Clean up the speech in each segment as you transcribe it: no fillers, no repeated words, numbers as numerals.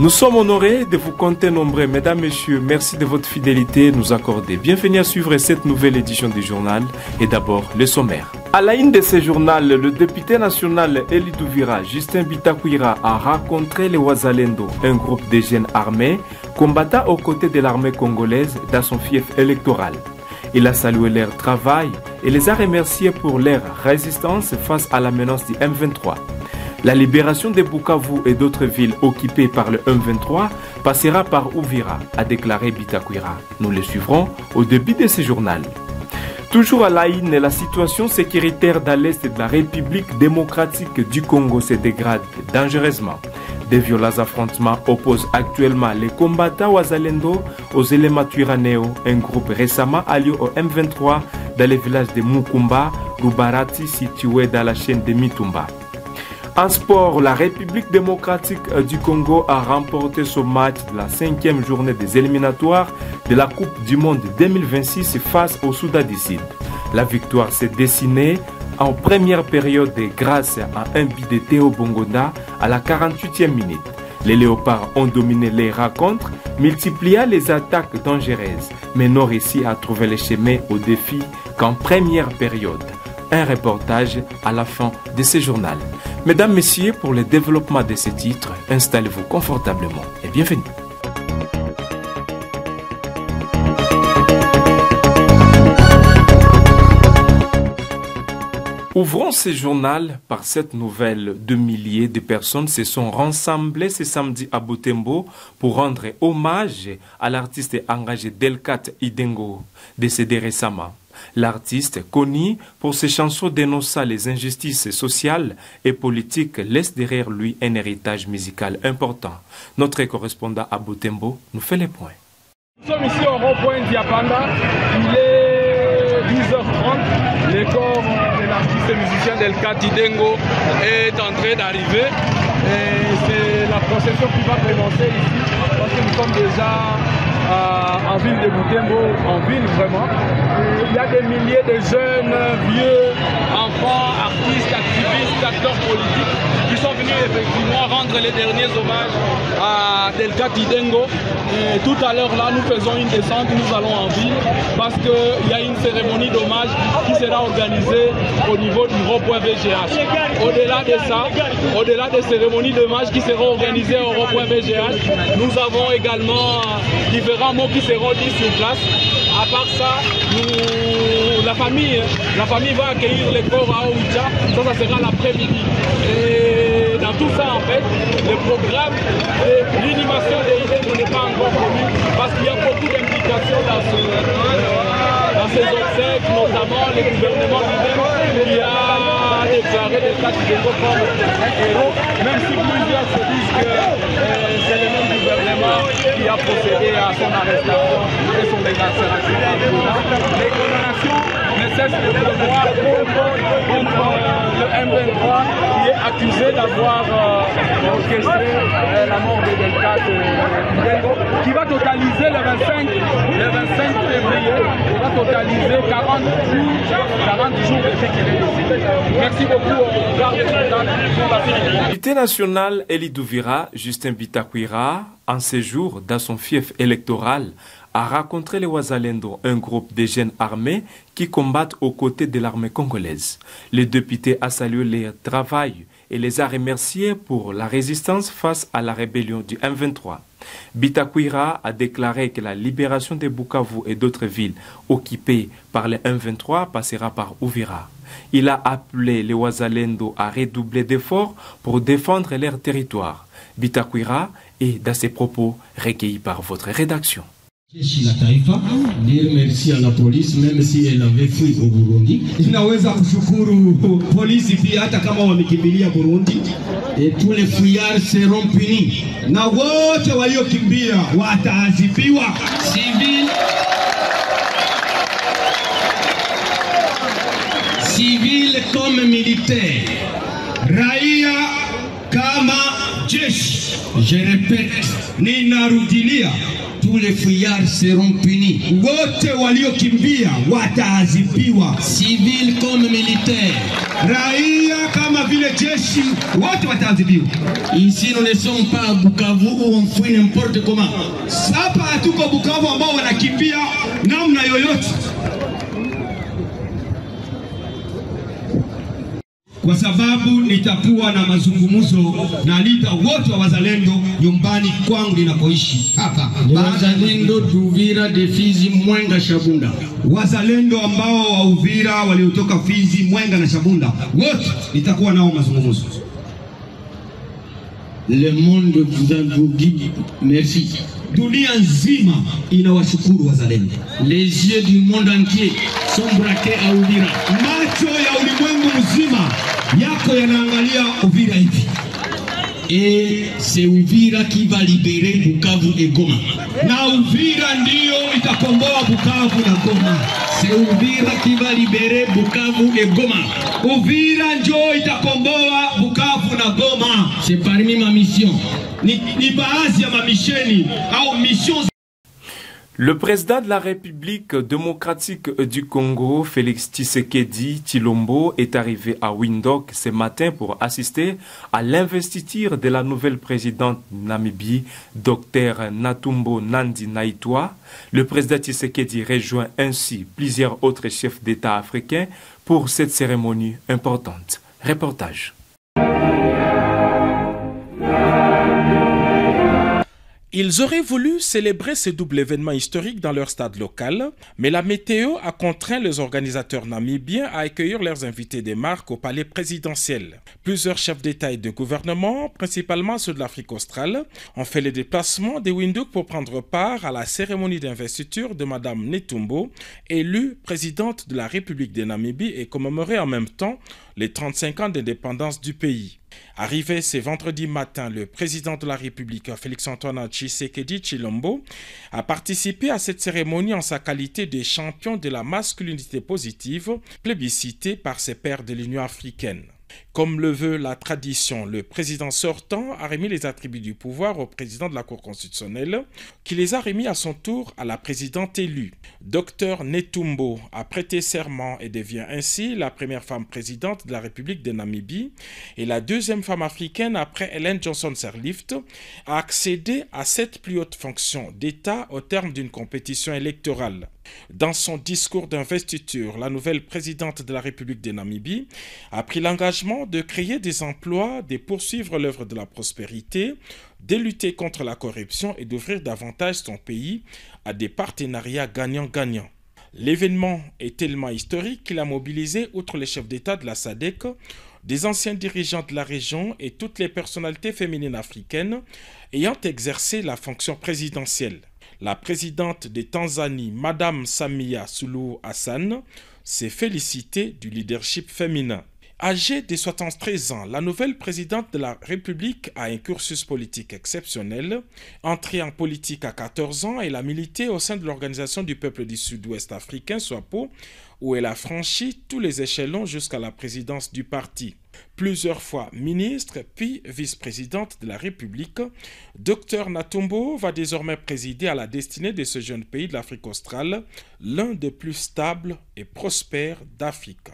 Nous sommes honorés de vous compter nombreux. Mesdames, Messieurs, merci de votre fidélité nous accorder. Bienvenue à suivre cette nouvelle édition du journal. Et d'abord, le sommaire. À la une de ce journal, le député national Eli Douvira, Justin Bitakwira, a rencontré les Wazalendo, un groupe de jeunes armés combattant aux côtés de l'armée congolaise dans son fief électoral. Il a salué leur travail et les a remerciés pour leur résistance face à la menace du M23. La libération de Bukavu et d'autres villes occupées par le M23 passera par Uvira, a déclaré Bitakwira. Nous le suivrons au début de ce journal. Toujours à l'Aïn, la situation sécuritaire dans l'Est de la République démocratique du Congo se dégrade dangereusement. Des violents affrontements opposent actuellement les combattants Wazalendo aux éléments Twirwaneho, un groupe récemment allié au M23 dans les villages de Mukumba, Lubarati situé dans la chaîne de Mitumba. En sport, la République démocratique du Congo a remporté ce match de la 5e journée des éliminatoires de la Coupe du Monde 2026 face au Soudan du Sud. La victoire s'est dessinée en première période grâce à un but de Théo Bongonda à la 48e minute. Les Léopards ont dominé les rencontres, multipliant les attaques dangereuses, mais n'ont réussi à trouver le chemin au défi qu'en première période. Un reportage à la fin de ce journal. Mesdames, Messieurs, pour le développement de ces titres, installez-vous confortablement et bienvenue. Ouvrons ce journal par cette nouvelle. De milliers de personnes se sont rassemblées ce samedi à Butembo pour rendre hommage à l'artiste engagé Delcat Idengo, décédé récemment. L'artiste, connu pour ses chansons dénonçant les injustices sociales et politiques, laisse derrière lui un héritage musical important. Notre correspondant à Butembo nous fait les points. Nous sommes ici au rond-point Diapanda. Il est 10h30. Le corps de l'artiste musicien Delcat Idengo est en train d'arriver. Et c'est la procession qui va commencer ici parce que nous sommes déjà en ville de Butembo, en ville vraiment. Il y a des milliers de jeunes, vieux, enfants, artistes, activistes, acteurs politiques qui sont venus effectivement rendre les derniers hommages à Delcat Idengo. Et tout à l'heure là, nous faisons une descente, nous allons en ville parce qu'il y a une cérémonie d'hommage qui sera organisée au niveau du rond-point VGH. Au-delà de ça, au-delà des cérémonies d'hommage qui seront organisées au rond-point VGH, nous avons également différents mots qui seront dits sur place. À part ça, la famille va accueillir les corps à Oicha, ça sera l'après-midi. Et dans tout ça, en fait, le programme de l'inhumation des Idengo n'est pas encore connu parce qu'il y a beaucoup d'implications dans ces obsèques, notamment le gouvernement d'Idengo qui a déclaré Delcat Idengo comme un héros, même si plusieurs se disent que c'est le même gouvernement qui a procédé à son arrestation et son décarcération. Les condamnations ne cessent de pleuvoir contre le M23 qui est accusé d'avoir orchestré la mort de Delcat Idengo, qui va totaliser le 25 février, il va totaliser 40 jours depuis qu'il est décédé. Merci beaucoup au garde de la sécurité. Le député national Eli Douvira, Justin Bitakwira, en séjour dans son fief électoral, a rencontré les Wazalendo, un groupe de jeunes armés qui combattent aux côtés de l'armée congolaise. Le député a salué leur travail et les a remerciés pour la résistance face à la rébellion du M23. Bitakwira a déclaré que la libération de Bukavu et d'autres villes occupées par le M23 passera par Uvira. Il a appelé les Wazalendo à redoubler d'efforts pour défendre leur territoire. Bitakwira est dans ses propos recueillis par votre rédaction. Jeshi la taifa dire merci à la police même si elle avait fui au Burundi. Inaweza kushukuru polisi pia hata kama wamekimbilia Burundi. Et tous les fuyards seront punis. Na wote waliokimbia wataadhibiwa. Civil comme militaire. Raia kama jeshi. Je répète, ninarudilia. Tous les fuyards seront punis. Wote waliokimbia wataadhibiwa. Civil comme militaire. raia kama vile jeshi wote wataadhibiwa. Ici nous ne sommes pas à Bukavu où on fuit n'importe comment. Hapa hatuko Bukavu ambao wanakimbia namna yoyote. Kwa sababu nitakuwa na mazungumzo na lida wote wa wazalendo nyumbani kwangu ninapoishi hapa. Wazalendo d'Uvira de Fizi, Mwenga, Shabunda. Wazalendo ambao wa Uvira waliotoka Fizi, Mwenga na Shabunda wote nitakuwa nao mazungumzo. Le monde vous dit merci. Dunia nzima inawashukuru wazalendo. Les yeux du monde entier sont braqués à Uvira. Macho ya ulimwengu mzima yako yanaangalia Uvira hivi. Et c'est Uvira qui va libérer Bukavu et Goma. Na Uvira ndio itakomboa Bukavu na Goma. C'est Uvira qui va libérer Bukavu et Goma. Uvira ndio itakomboa Bukavu na Goma. C'est parmi ma mission. Ni baadhi ya mamisheni au mission. Le président de la République démocratique du Congo, Félix Tshisekedi Tshilombo, est arrivé à Windhoek ce matin pour assister à l'investiture de la nouvelle présidente Namibie, Dr Netumbo Nandi-Ndaitwah. Le président Tshisekedi rejoint ainsi plusieurs autres chefs d'État africains pour cette cérémonie importante. Reportage. Ils auraient voulu célébrer ce double événement historique dans leur stade local, mais la météo a contraint les organisateurs namibiens à accueillir leurs invités des marques au palais présidentiel. Plusieurs chefs d'État et de gouvernement, principalement ceux de l'Afrique australe, ont fait le déplacement de Windhoek pour prendre part à la cérémonie d'investiture de Mme Netumbo, élue présidente de la République de Namibie et commémorer en même temps les 35 ans d'indépendance du pays. Arrivé ce vendredi matin, le président de la République, Félix-Antoine Tshisekedi Tshilombo, a participé à cette cérémonie en sa qualité de champion de la masculinité positive, plébiscité par ses pairs de l'Union africaine. Comme le veut la tradition, le président sortant a remis les attributs du pouvoir au président de la Cour constitutionnelle, qui les a remis à son tour à la présidente élue. Dr Netumbo a prêté serment et devient ainsi la première femme présidente de la République de Namibie et la deuxième femme africaine après Ellen Johnson Sirleaf à accéder à cette plus haute fonction d'État au terme d'une compétition électorale. Dans son discours d'investiture, la nouvelle présidente de la République de Namibie a pris l'engagement de créer des emplois, de poursuivre l'œuvre de la prospérité, de lutter contre la corruption et d'ouvrir davantage son pays à des partenariats gagnant-gagnant. L'événement est tellement historique qu'il a mobilisé, outre les chefs d'État de la SADC, des anciens dirigeants de la région et toutes les personnalités féminines africaines ayant exercé la fonction présidentielle. La présidente de Tanzanie, Madame Samia Suluhu Hassan, s'est félicitée du leadership féminin. Âgée de 73 ans, la nouvelle présidente de la République a un cursus politique exceptionnel. Entrée en politique à 14 ans, elle a milité au sein de l'Organisation du peuple du Sud-Ouest africain, SWAPO, où elle a franchi tous les échelons jusqu'à la présidence du parti. Plusieurs fois ministre puis vice-présidente de la République, Dr Netumbo va désormais présider à la destinée de ce jeune pays de l'Afrique australe, l'un des plus stables et prospères d'Afrique.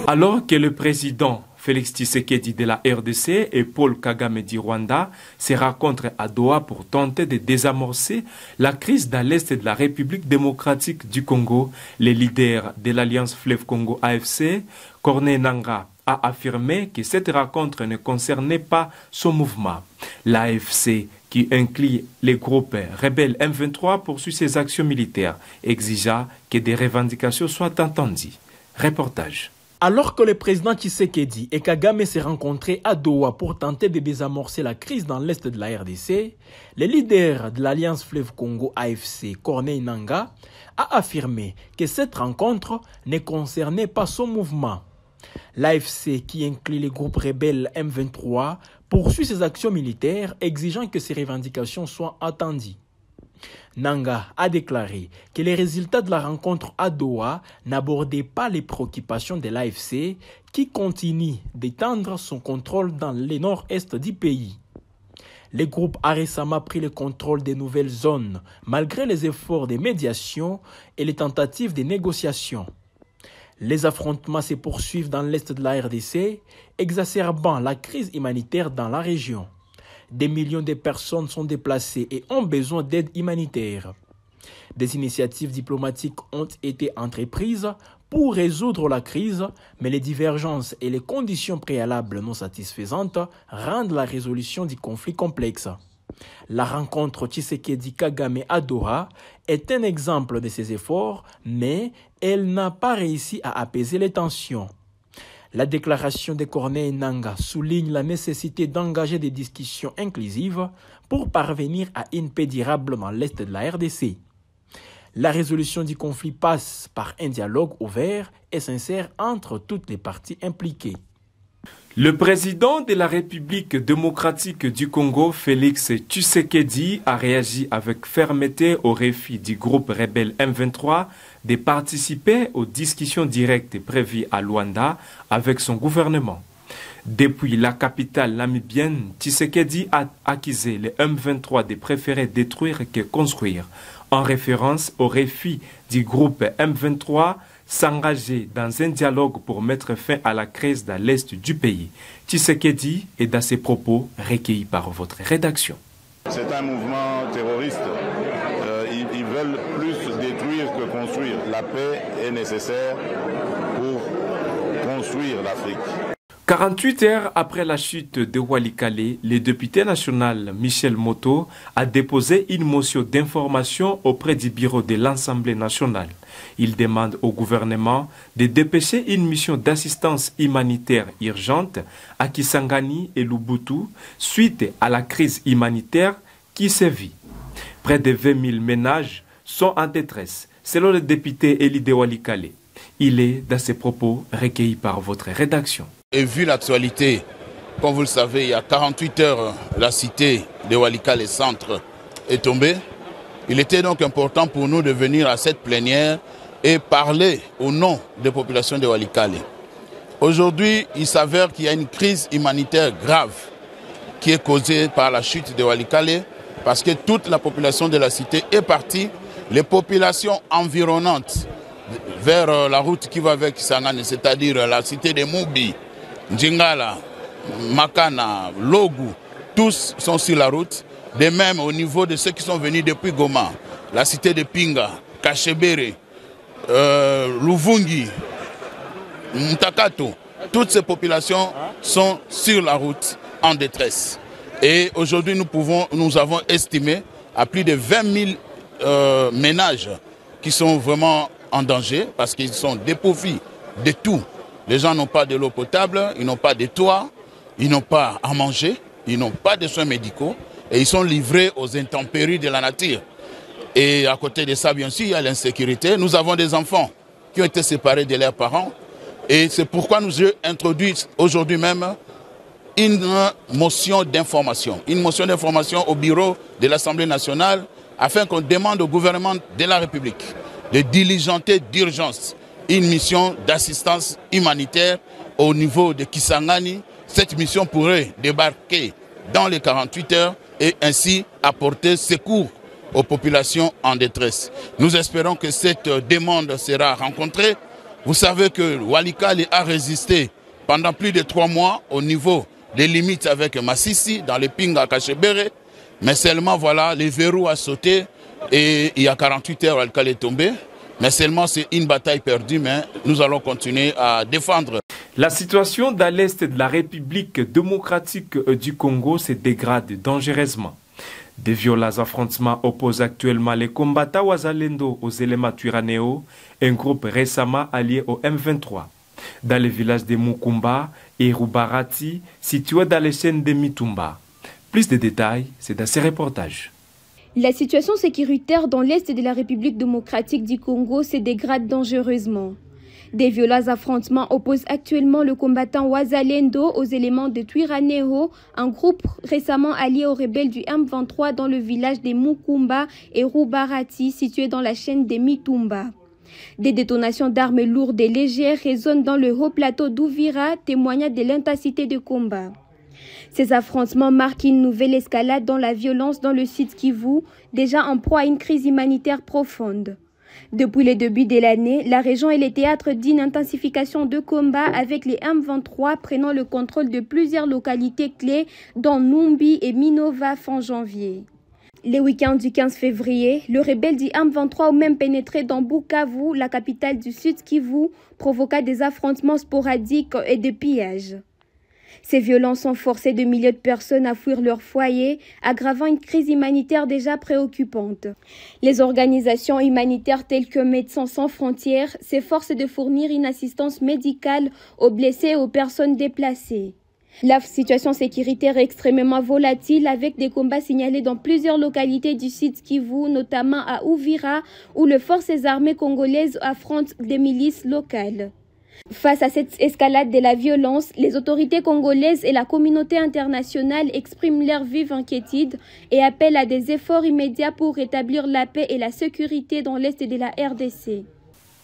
Alors que le président Félix Tshisekedi de la RDC et Paul Kagame du Rwanda se rencontrent à Doha pour tenter de désamorcer la crise dans l'Est de la République démocratique du Congo, les leaders de l'Alliance Fleuve Congo AFC, Corneille Nangaa, a affirmé que cette rencontre ne concernait pas son mouvement. L'AFC, qui inclut les groupes rebelles M23, poursuit ses actions militaires, exigeant que des revendications soient entendues. Reportage. Alors que le président Tshisekedi et Kagame se rencontraient à Doha pour tenter de désamorcer la crise dans l'Est de la RDC, le leader de l'Alliance Fleuve Congo AFC, Corneille Nangaa, a affirmé que cette rencontre ne concernait pas son mouvement. L'AFC, qui inclut les groupes rebelles M23, poursuit ses actions militaires exigeant que ces revendications soient attendues. Nangaa a déclaré que les résultats de la rencontre à Doha n'abordaient pas les préoccupations de l'AFC qui continue d'étendre son contrôle dans le nord-est du pays. Le groupe a récemment pris le contrôle des nouvelles zones, malgré les efforts de médiation et les tentatives de négociation. Les affrontements se poursuivent dans l'est de la RDC, exacerbant la crise humanitaire dans la région. Des millions de personnes sont déplacées et ont besoin d'aide humanitaire. Des initiatives diplomatiques ont été entreprises pour résoudre la crise, mais les divergences et les conditions préalables non satisfaisantes rendent la résolution du conflit complexe. La rencontre Tshisekedi-Kagame à Doha est un exemple de ces efforts, mais elle n'a pas réussi à apaiser les tensions. La déclaration de Corneille Nangaa souligne la nécessité d'engager des discussions inclusives pour parvenir à une paix durable dans l'est de la RDC. La résolution du conflit passe par un dialogue ouvert et sincère entre toutes les parties impliquées. Le président de la République démocratique du Congo, Félix Tshisekedi, a réagi avec fermeté au refus du groupe rebelle M23 de participer aux discussions directes prévues à Luanda avec son gouvernement. Depuis la capitale namibienne, Tshisekedi a accusé les M23 de préférer détruire que construire, en référence au refus du groupe M23 s'engager dans un dialogue pour mettre fin à la crise dans l'est du pays. Tshisekedi est dans ses propos recueillis par votre rédaction. C'est un mouvement terroriste. Ils veulent plus détruire que construire. La paix est nécessaire pour construire l'Afrique. 48 heures après la chute de Walikale, le député national Michel Moto a déposé une motion d'information auprès du bureau de l'Assemblée nationale. Il demande au gouvernement de dépêcher une mission d'assistance humanitaire urgente à Kisangani et Lubbutu suite à la crise humanitaire qui sévit. Près de 20 000 ménages sont en détresse, selon le député Eli de Walikale. Il est dans ses propos recueillis par votre rédaction. Et vu l'actualité, comme vous le savez, il y a 48 heures, la cité de Walikale Centre est tombée. Il était donc important pour nous de venir à cette plénière et parler au nom des populations de Walikale. Aujourd'hui, il s'avère qu'il y a une crise humanitaire grave qui est causée par la chute de Walikale parce que toute la population de la cité est partie. Les populations environnantes vers la route qui va avec Kisangani, c'est-à-dire la cité de Mubi, Njingala, Makana, Logu, tous sont sur la route. De même au niveau de ceux qui sont venus depuis Goma, la cité de Pinga, Kachebere, Luvungi, Mtakato, toutes ces populations sont sur la route en détresse. Et aujourd'hui nous avons estimé à plus de 20 000 ménages qui sont vraiment en danger parce qu'ils sont dépourvus de tout. Les gens n'ont pas de l'eau potable, ils n'ont pas de toit, ils n'ont pas à manger, ils n'ont pas de soins médicaux et ils sont livrés aux intempéries de la nature. Et à côté de ça, bien sûr, il y a l'insécurité. Nous avons des enfants qui ont été séparés de leurs parents et c'est pourquoi nous avons introduit aujourd'hui même une motion d'information. Une motion d'information au bureau de l'Assemblée nationale afin qu'on demande au gouvernement de la République de diligenter d'urgence une mission d'assistance humanitaire au niveau de Kisangani. Cette mission pourrait débarquer dans les 48 heures et ainsi apporter secours aux populations en détresse. Nous espérons que cette demande sera rencontrée. Vous savez que Walikale a résisté pendant plus de 3 mois au niveau des limites avec Massissi, dans les Pinga Kachebere, mais seulement voilà, les verrous a sauté et il y a 48 heures, Walikale est tombé. Mais seulement c'est une bataille perdue, mais nous allons continuer à défendre. La situation dans l'est de la République démocratique du Congo se dégrade dangereusement. Des violents affrontements opposent actuellement les combattants Wazalendo aux éléments Twirwaneho, un groupe récemment allié au M23. Dans les villages de Mukumba et Rubarati, situés dans les chaînes de Mitumba. Plus de détails, c'est dans ces reportages. La situation sécuritaire dans l'est de la République démocratique du Congo se dégrade dangereusement. Des violents affrontements opposent actuellement le combattant Wazalendo aux éléments de Twirwaneho, un groupe récemment allié aux rebelles du M23 dans le village de Mukumba et Rubarati, situé dans la chaîne des Mitumba. Des détonations d'armes lourdes et légères résonnent dans le haut plateau d'Uvira, témoignant de l'intensité de combat. Ces affrontements marquent une nouvelle escalade dans la violence dans le Sud Kivu, déjà en proie à une crise humanitaire profonde. Depuis le début de l'année, la région est le théâtre d'une intensification de combats avec les M23 prenant le contrôle de plusieurs localités clés dont Numbi et Minova fin janvier. Les week-ends du 15 février, le rebelle du M23 ont même pénétré dans Bukavu, la capitale du Sud Kivu, provoqua des affrontements sporadiques et des pillages. Ces violences ont forcé de milliers de personnes à fuir leur foyer, aggravant une crise humanitaire déjà préoccupante. Les organisations humanitaires telles que Médecins sans frontières s'efforcent de fournir une assistance médicale aux blessés et aux personnes déplacées. La situation sécuritaire est extrêmement volatile avec des combats signalés dans plusieurs localités du Sud Kivu, notamment à Uvira, où les forces armées congolaises affrontent des milices locales. Face à cette escalade de la violence, les autorités congolaises et la communauté internationale expriment leur vive inquiétude et appellent à des efforts immédiats pour rétablir la paix et la sécurité dans l'est de la RDC.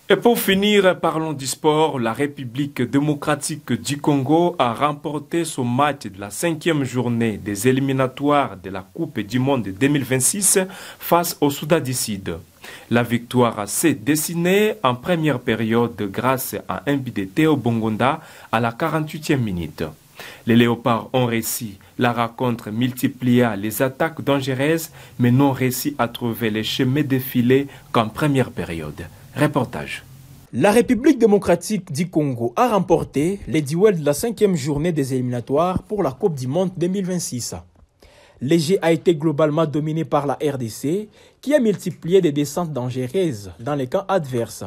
Et pour finir, parlons du sport. La République démocratique du Congo a remporté son match de la 5e journée des éliminatoires de la Coupe du Monde 2026 face au Soudan du Sud. La victoire s'est dessinée en première période grâce à un but de Théo Bongonda à la 48e minute. Les Léopards ont réussi la rencontre, multiplia les attaques dangereuses, mais n'ont réussi à trouver les chemins défilés qu'en première période. Reportage. La République démocratique du Congo a remporté les duels de la 5e journée des éliminatoires pour la Coupe du Monde 2026. Le jeu a été globalement dominé par la RDC, qui a multiplié des descentes dangereuses dans les camps adverses.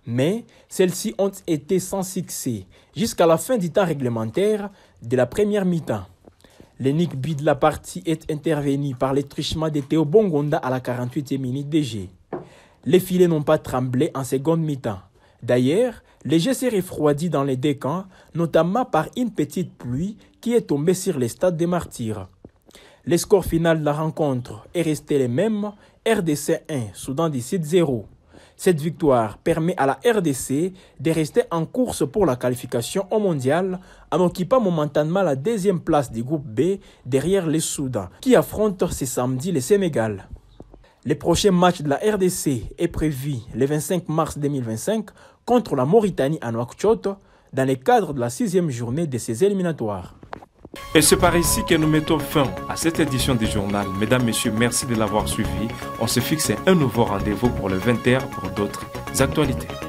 Mais celles-ci ont été sans succès jusqu'à la fin du temps réglementaire de la première mi-temps. L'unique but de la partie est intervenu par le truchement de Théo Bongonda à la 48e minute de jeu. Les filets n'ont pas tremblé en seconde mi-temps. D'ailleurs, le jeu s'est refroidi dans les deux camps, notamment par une petite pluie qui est tombée sur le stade des Martyrs. Le score final de la rencontre est resté le même, RDC 1, Soudan du Sud 0. Cette victoire permet à la RDC de rester en course pour la qualification au mondial en occupant momentanément la 2e place du groupe B derrière le Soudan, qui affronte ce samedi le Sénégal. Le prochain match de la RDC est prévu le 25 mars 2025 contre la Mauritanie à Nouakchott dans le cadre de la 6e journée de ces éliminatoires. Et c'est par ici que nous mettons fin à cette édition du journal. Mesdames, Messieurs, merci de l'avoir suivi. On se fixe un nouveau rendez-vous pour le 20h pour d'autres actualités.